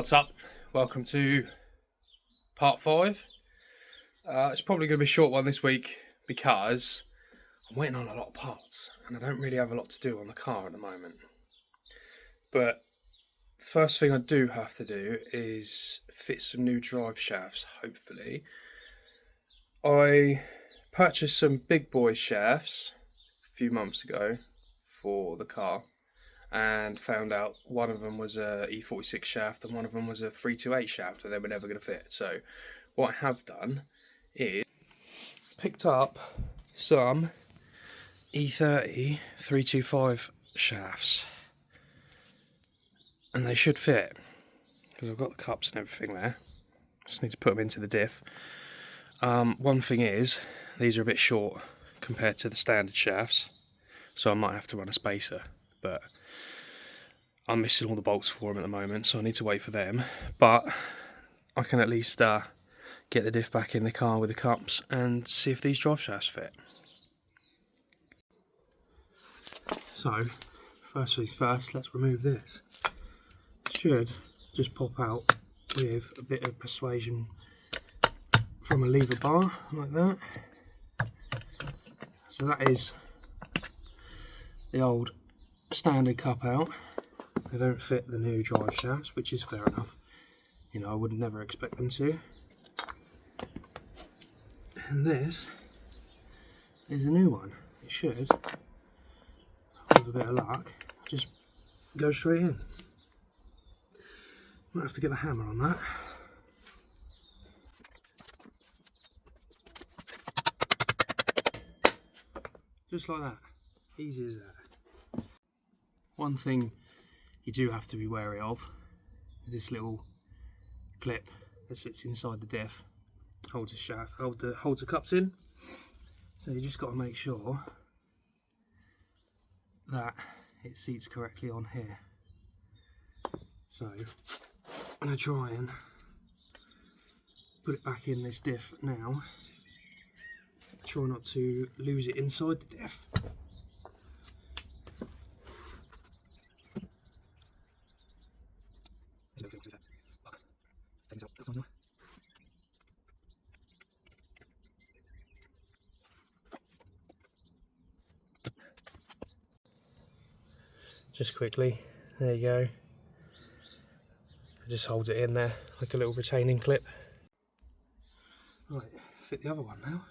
What's up? Welcome to part 5. It's probably going to be a short one this week because I'm waiting on a lot of parts and I don't really have a lot to do on the car at the moment. But the first thing I do have to do is fit some new drive shafts, hopefully. I purchased some big boy shafts a few months ago for the car and found out one of them was a E36 shaft and one of them was a 328 shaft, and they were never going to fit. So what I have done is picked up some E30 325 shafts, and they should fit because I've got the cups and everything there. Just need to put them into the diff. One thing is, these are a bit short compared to the standard shafts, so I might have to run a spacer, but I'm missing all the bolts for them at the moment, so I need to wait for them. But I can at least get the diff back in the car with the cups and see if these drive shafts fit. So, first things first, let's remove this. It should just pop out with a bit of persuasion from a lever bar, like that. So that is the old standard cup out. They don't fit the new drive shafts, which is fair enough. You know, I would never expect them to. And this is the new one. It should, with a bit of luck, just go straight in. Might have to get a hammer on that. Just like that. Easy as that. One thing you do have to be wary of is this little clip that sits inside the diff. Holds the shaft, holds the cups in. So you just got to make sure that it seats correctly on here. So I'm going to try and put it back in this diff now. Try not to lose it inside the diff. Just quickly, there you go. It just holds it in there like a little retaining clip. Right, fit the other one now.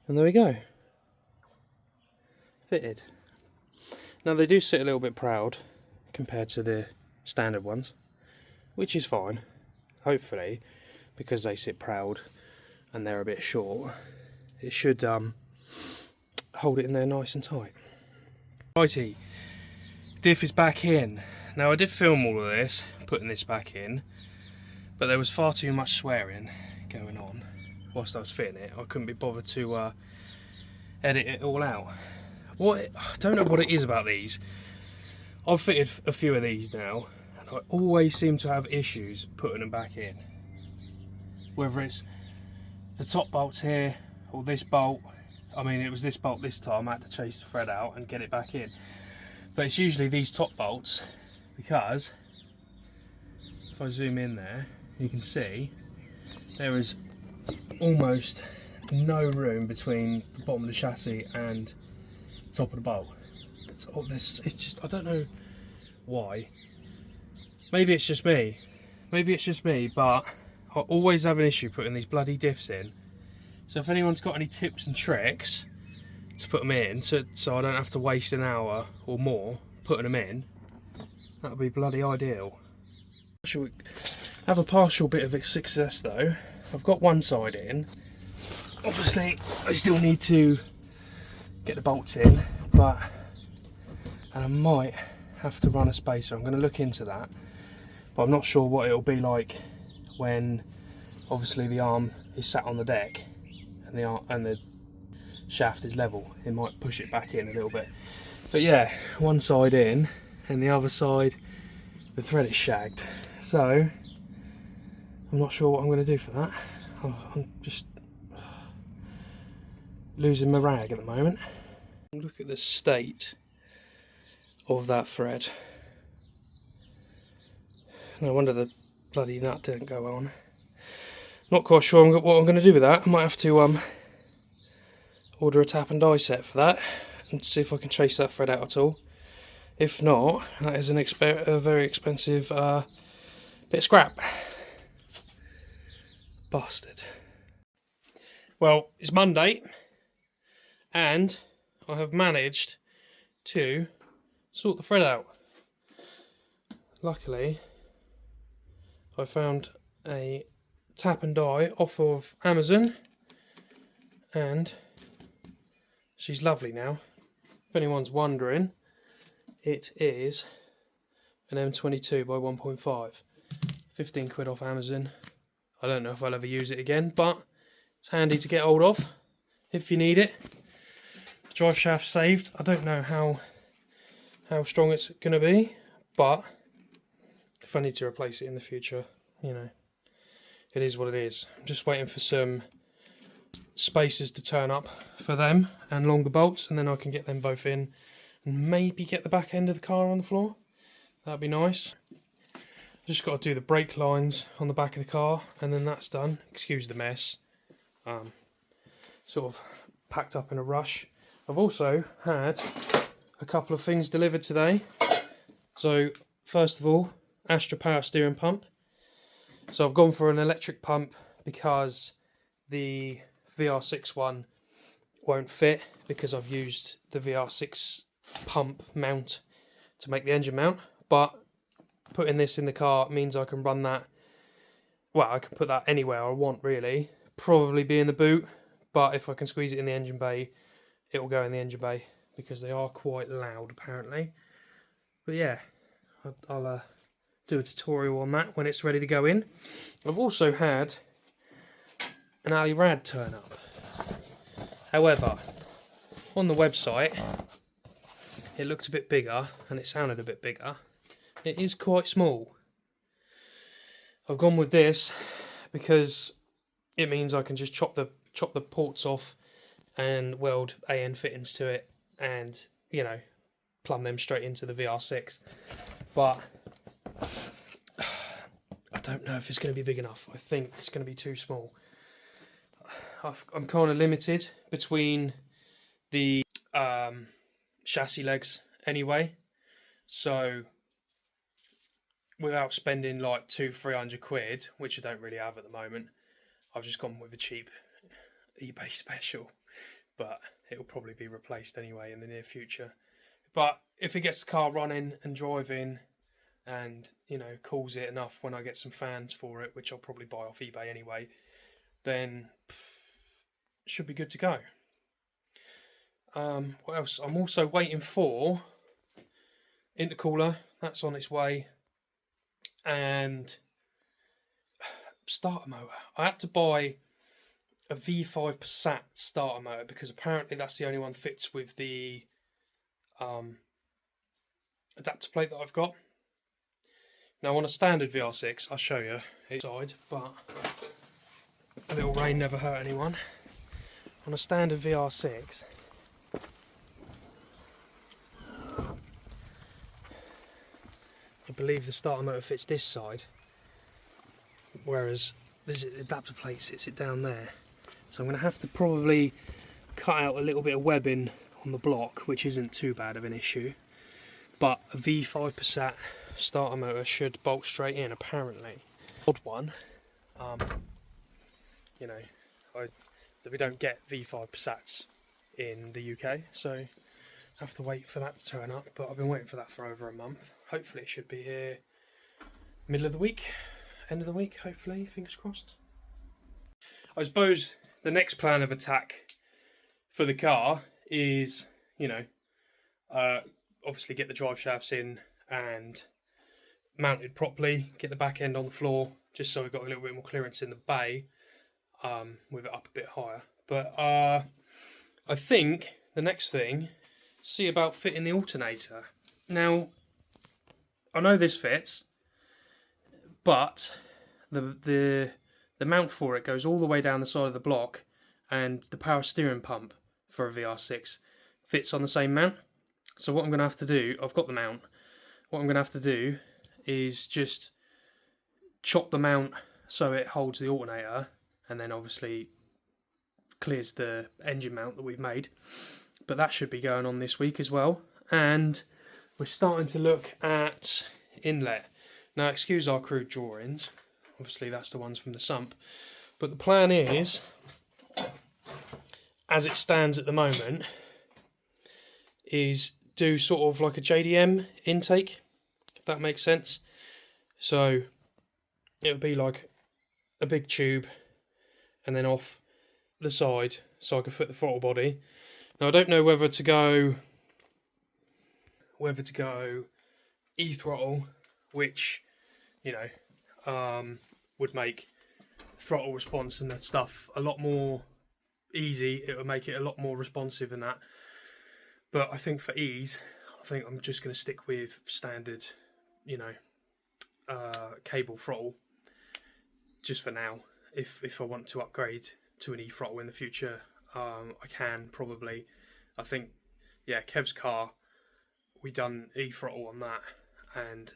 And there we go. Fitted. Now they do sit a little bit proud compared to the standard ones, which is fine, hopefully, because they sit proud and they're a bit short. It should hold it in there nice and tight. Righty, diff is back in. Now I did film all of this, putting this back in, but there was far too much swearing going on whilst I was fitting it. I couldn't be bothered to edit it all out. I don't know what it is about these. I've fitted a few of these now, and I always seem to have issues putting them back in. Whether it's the top bolts here, or this bolt. I mean, it was this bolt this time. I had to chase the thread out and get it back in. But it's usually these top bolts, because if I zoom in there, you can see there is almost no room between the bottom of the chassis and the top of the bolt. It's just, I don't know why. Maybe it's just me. But I always have an issue putting these bloody diffs in. So if anyone's got any tips and tricks to put them in, so I don't have to waste an hour or more putting them in, that would be bloody ideal. Should we have a partial bit of success though? I've got one side in. Obviously I still need to get the bolts in, and I might have to run a spacer. I'm going to look into that, but I'm not sure what it'll be like when obviously the arm is sat on the deck and the shaft is level. It might push it back in a little bit. But yeah, one side in, and the other side the thread is shagged. So I'm not sure what I'm going to do for that. I'm just losing my rag at the moment. Look at the state of that thread. No wonder the bloody nut didn't go on. Not quite sure what I'm going to do with that. I might have to order a tap and die set for that and see if I can chase that thread out at all. If not, that is a very expensive bit of scrap. Bastard. Well, it's Monday and I have managed to sort the thread out. Luckily, I found a tap and die off of Amazon and she's lovely now. If anyone's wondering, it is an M22 by 1.5. 15 quid off Amazon. I don't know if I'll ever use it again, but it's handy to get hold of if you need it. Drive shaft saved. I don't know how strong it's going to be, but if I need to replace it in the future, you know, it is what it is. I'm just waiting for some spacers to turn up for them and longer bolts, and then I can get them both in and maybe get the back end of the car on the floor. That'd be nice. Just got to do the brake lines on the back of the car and then that's done. Excuse the mess. Sort of packed up in a rush. I've also had a couple of things delivered today. So first of all, Astra power steering pump. So I've gone for an electric pump because the VR6 one won't fit, because I've used the VR6 pump mount to make the engine mount, but putting this in the car means I can run that, well, I can put that anywhere I want really, probably be in the boot, but if I can squeeze it in the engine bay, it will go in the engine bay, because they are quite loud apparently. But yeah, I'll do a tutorial on that when it's ready to go in. I've also had an Ali Rad turn up. However, on the website it looked a bit bigger and it sounded a bit bigger. It is quite small. I've gone with this because it means I can just chop the ports off and weld AN fittings to it and, you know, plumb them straight into the VR6. But I don't know if it's going to be big enough. I think it's going to be too small. I'm kind of limited between the chassis legs anyway, so without spending like 200-300 quid, which I don't really have at the moment, I've just gone with a cheap eBay special, but it'll probably be replaced anyway in the near future. But if it gets the car running and driving and, you know, cools it enough when I get some fans for it, which I'll probably buy off eBay anyway, then it should be good to go. What else? I'm also waiting for intercooler. That's on its way. And starter motor. I had to buy a V5 Passat starter motor because apparently that's the only one that fits with the adapter plate that I've got. Now on a standard VR6, I'll show you inside, but a little rain never hurt anyone. On a standard VR6, I believe the starter motor fits this side, whereas this adapter plate sits it down there. So I'm going to have to probably cut out a little bit of webbing on the block, which isn't too bad of an issue. But a V5 Passat starter motor should bolt straight in, apparently. Odd one, you know, that we don't get V5 Passats in the UK, so I have to wait for that to turn up. But I've been waiting for that for over a month. Hopefully it should be here middle of the week, end of the week, hopefully, fingers crossed. I suppose the next plan of attack for the car is, you know, obviously get the drive shafts in and mounted properly, get the back end on the floor, just so we've got a little bit more clearance in the bay, with it up a bit higher. But I think the next thing, see about fitting the alternator. Now, I know this fits, but the mount for it goes all the way down the side of the block, and the power steering pump for a VR6 fits on the same mount. So what I'm going to have to do, I've got the mount, what I'm going to have to do is just chop the mount so it holds the alternator, and then obviously clears the engine mount that we've made. But that should be going on this week as well. And we're starting to look at inlet. Now, excuse our crude drawings, obviously that's the ones from the sump, but the plan is, as it stands at the moment, is do sort of like a JDM intake, if that makes sense. So it would be like a big tube and then off the side so I can fit the throttle body. Now I don't know whether to go e-throttle, which, you know, would make throttle response and that stuff a lot more easy. It would make it a lot more responsive and that. But I think for ease, I think I'm just going to stick with standard, you know, cable throttle, just for now. If I want to upgrade to an e-throttle in the future, I can probably. I think, yeah, Kev's car, we done e-throttle on that, and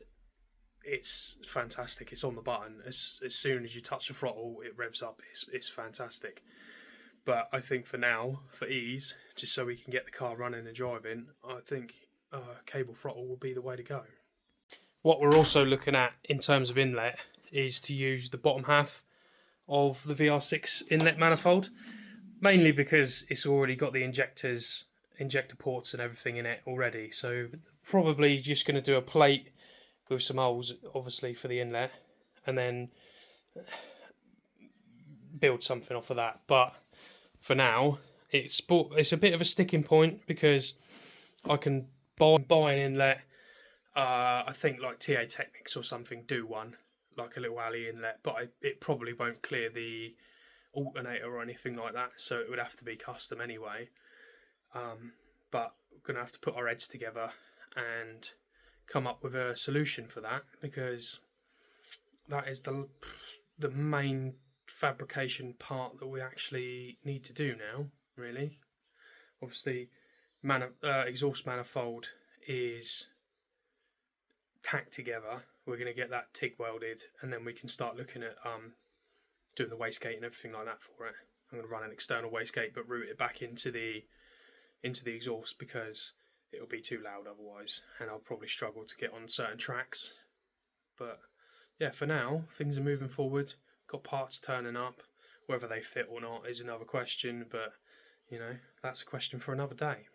it's fantastic. It's on the button. As soon as you touch the throttle, it revs up. It's fantastic. But I think for now, for ease, just so we can get the car running and driving, I think cable throttle will be the way to go. What we're also looking at in terms of inlet is to use the bottom half of the VR6 inlet manifold, mainly because it's already got the injector ports and everything in it already. So probably just going to do a plate with some holes, obviously, for the inlet, and then build something off of that. But for now, it's a bit of a sticking point because I can buy an inlet. I think like TA Technics or something do one, like a little alley inlet, but it probably won't clear the alternator or anything like that, so it would have to be custom anyway. But we're going to have to put our heads together and come up with a solution for that, because that is the main fabrication part that we actually need to do now, really. Obviously, exhaust manifold is tacked together. We're going to get that TIG welded, and then we can start looking at doing the wastegate and everything like that for it. I'm going to run an external wastegate but route it back into the exhaust, because it'll be too loud otherwise, and I'll probably struggle to get on certain tracks. But yeah, for now, things are moving forward. Got parts turning up. Whether they fit or not is another question, but you know, that's a question for another day.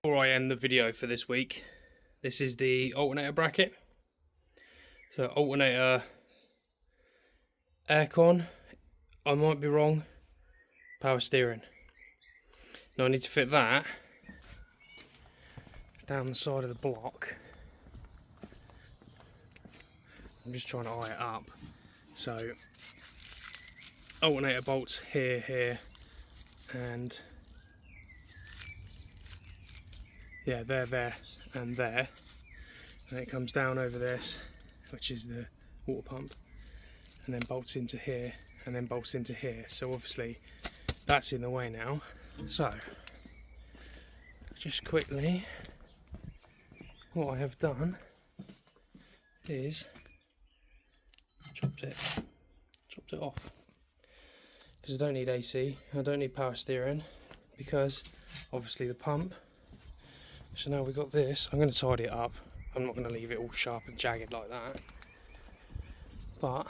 Before I end the video for this week, this is the alternator bracket. So alternator aircon, I might be wrong, power steering. Now I need to fit that down the side of the block. I'm just trying to eye it up. So alternator bolts here, and yeah, there, and there. And it comes down over this, which is the water pump, and then bolts into here, and then bolts into here. So obviously that's in the way now. So just quickly, what I have done is chopped it off, because I don't need AC, I don't need power steering, because obviously the pump. So now we've got this. I'm going to tidy it up. I'm not going to leave it all sharp and jagged like that, but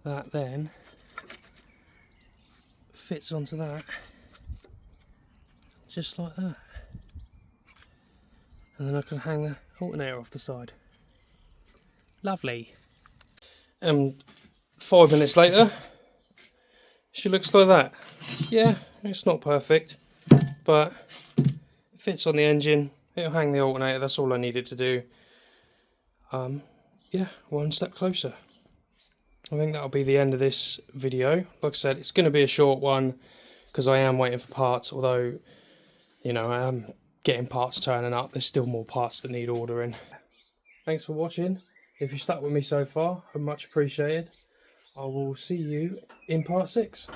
that then fits onto that just like that, and then I can hang the alternator off the side. Lovely. 5 minutes later, she looks like that. Yeah, it's not perfect, but it fits on the engine. It'll hang the alternator. That's all I needed to do. Yeah, one step closer. I think that'll be the end of this video. Like I said, it's going to be a short one because I am waiting for parts, although, you know, I am getting parts turning up. There's still more parts that need ordering. Thanks for watching. If you stuck with me so far, I'm much appreciated. I will see you in part 6.